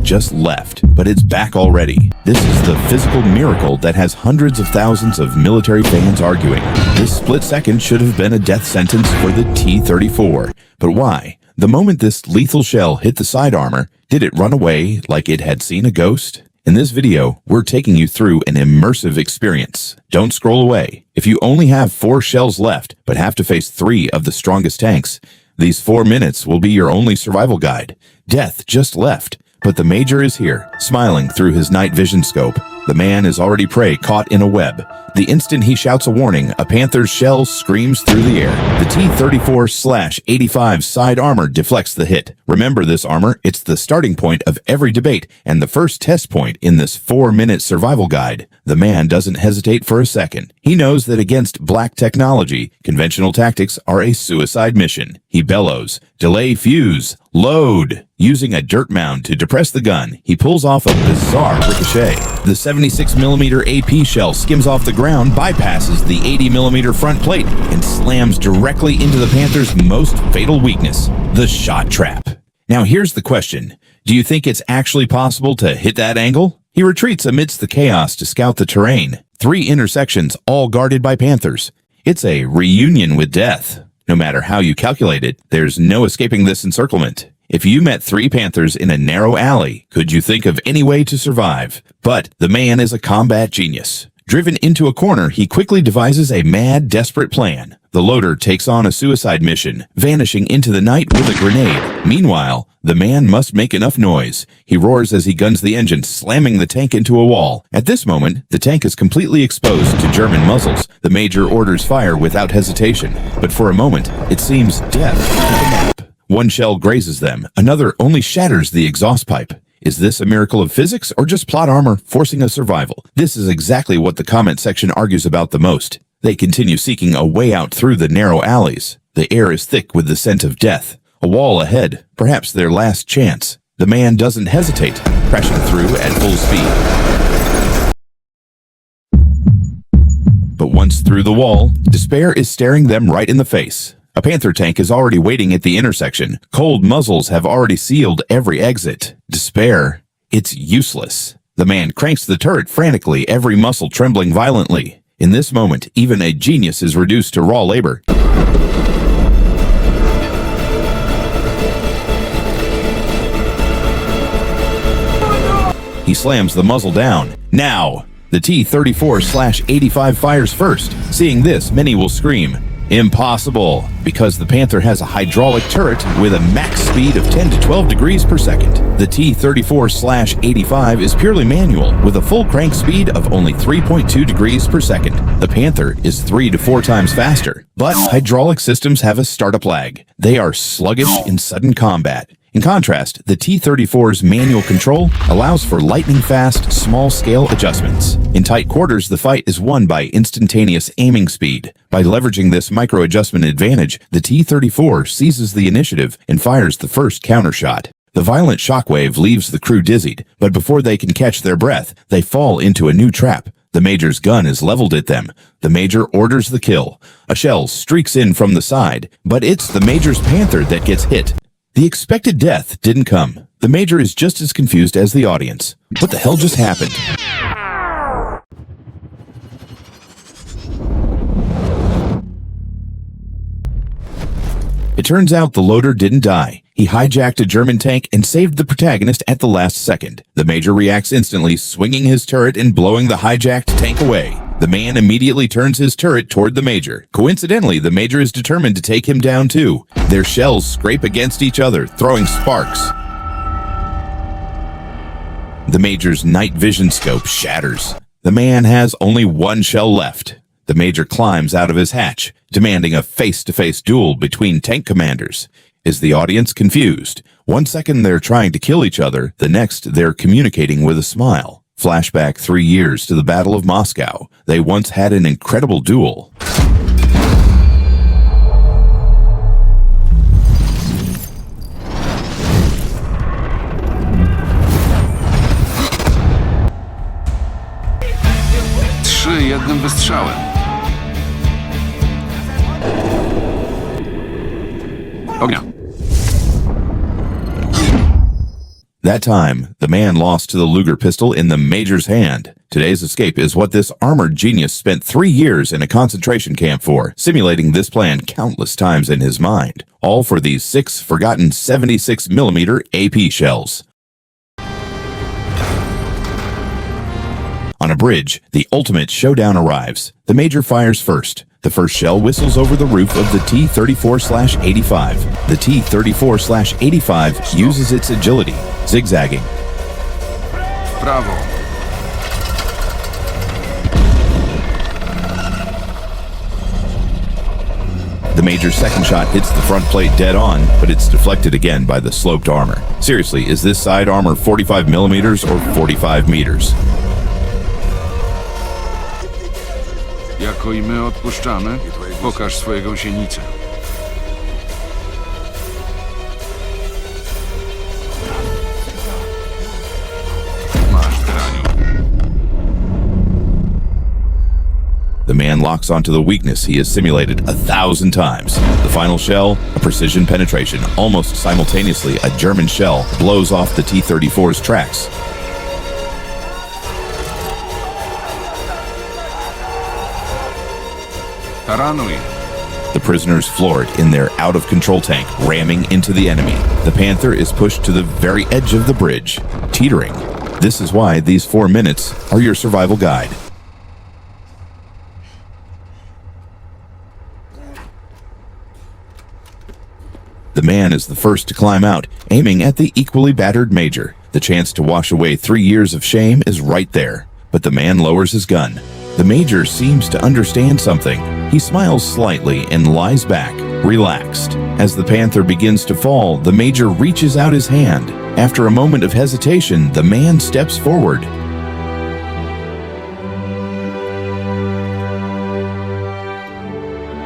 just left, but it's back already. This is the physical miracle that has hundreds of thousands of military fans arguing. This split second should have been a death sentence for the T-34. But why? The moment this lethal shell hit the side armor, did it run away like it had seen a ghost? In this video, we're taking you through an immersive experience. Don't scroll away. If you only have 4 shells left, but have to face 3 of the strongest tanks, these 4 minutes will be your only survival guide. Death just left, but the Major is here, smiling through his night vision scope. The man is already prey caught in a web. The instant he shouts a warning, a Panther's shell screams through the air. The T-34/85 side armor deflects the hit. Remember this armor, it's the starting point of every debate and the first test point in this 4-minute survival guide. The man doesn't hesitate for a second. He knows that against black technology, conventional tactics are a suicide mission. He bellows, delay fuse, load. Using a dirt mound to depress the gun, he pulls off a bizarre ricochet. The 76mm AP shell skims off the ground, bypasses the 80mm front plate, and slams directly into the Panther's most fatal weakness, the shot trap. Now here's the question. Do you think it's actually possible to hit that angle? He retreats amidst the chaos to scout the terrain. 3 intersections, all guarded by Panthers. It's a reunion with death. No matter how you calculate it, there's no escaping this encirclement. If you met 3 Panthers in a narrow alley, could you think of any way to survive? But the man is a combat genius. Driven into a corner, he quickly devises a mad, desperate plan. The loader takes on a suicide mission, vanishing into the night with a grenade. Meanwhile, the man must make enough noise. He roars as he guns the engine, slamming the tank into a wall. At this moment, the tank is completely exposed to German muzzles. The Major orders fire without hesitation. But for a moment, it seems death took a nap. One shell grazes them, another only shatters the exhaust pipe. Is this a miracle of physics or just plot armor forcing a survival? This is exactly what the comment section argues about the most. They continue seeking a way out through the narrow alleys. The air is thick with the scent of death. A wall ahead, perhaps their last chance. The man doesn't hesitate, crashing through at full speed. But once through the wall, despair is staring them right in the face. A Panther tank is already waiting at the intersection. Cold muzzles have already sealed every exit. Despair. It's useless. The man cranks the turret frantically, every muscle trembling violently. In this moment, even a genius is reduced to raw labor. He slams the muzzle down. Now! The T-34/85 fires first. Seeing this, many will scream, impossible, because the Panther has a hydraulic turret with a max speed of 10 to 12 degrees per second. The T-34/85 is purely manual, with a full crank speed of only 3.2 degrees per second. The Panther is 3 to 4 times faster, but hydraulic systems have a startup lag. They are sluggish in sudden combat. In contrast, the T-34's manual control allows for lightning-fast, small-scale adjustments. In tight quarters, the fight is won by instantaneous aiming speed. By leveraging this micro-adjustment advantage, the T-34 seizes the initiative and fires the first countershot. The violent shockwave leaves the crew dizzied, but before they can catch their breath, they fall into a new trap. The Major's gun is leveled at them. The Major orders the kill. A shell streaks in from the side, but it's the Major's Panther that gets hit. The expected death didn't come. The Major is just as confused as the audience. What the hell just happened? It turns out the loader didn't die. He hijacked a German tank and saved the protagonist at the last second. The Major reacts instantly, swinging his turret and blowing the hijacked tank away. The man immediately turns his turret toward the Major. Coincidentally, the Major is determined to take him down too. Their shells scrape against each other, throwing sparks. The Major's night vision scope shatters. The man has only 1 shell left. The Major climbs out of his hatch, demanding a face-to-face duel between tank commanders. Is the audience confused? 1 second they're trying to kill each other, the next they're communicating with a smile. Flashback 3 years to the Battle of Moscow. They once had an incredible duel. Jednym wystrzałem. Ognia. That time, the man lost to the Luger pistol in the Major's hand. Today's escape is what this armored genius spent 3 years in a concentration camp for, simulating this plan countless times in his mind, all for these 6 forgotten 76mm AP shells. On a bridge, the ultimate showdown arrives. The Major fires first. The first shell whistles over the roof of the T-34/85. The T-34/85 uses its agility, zigzagging. Brawo. The Major's second shot hits the front plate dead on, but it's deflected again by the sloped armor. Seriously, is this side armor 45mm or 45 meters? Jako i my odpuszczamy, pokaż swoje gąsienice. Masz, draniu. The man locks onto the weakness he has simulated 1,000 times. The final shell, a precision penetration. Almost simultaneously, a German shell blows off the T-34's tracks. Taranuj. The prisoners floored in their out-of-control tank, ramming into the enemy. The Panther is pushed to the very edge of the bridge, teetering. This is why these 4 minutes are your survival guide. The man is the first to climb out, aiming at the equally battered Major. The chance to wash away 3 years of shame is right there, but the man lowers his gun. The Major seems to understand something. He smiles slightly and lies back, relaxed. As the Panther begins to fall, the Major reaches out his hand. After a moment of hesitation, the man steps forward.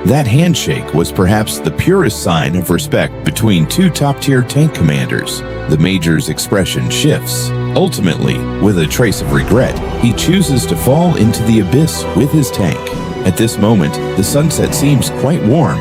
That handshake was perhaps the purest sign of respect between 2 top-tier tank commanders. The Major's expression shifts. Ultimately, with a trace of regret, he chooses to fall into the abyss with his tank. At this moment, the sunset seems quite warm,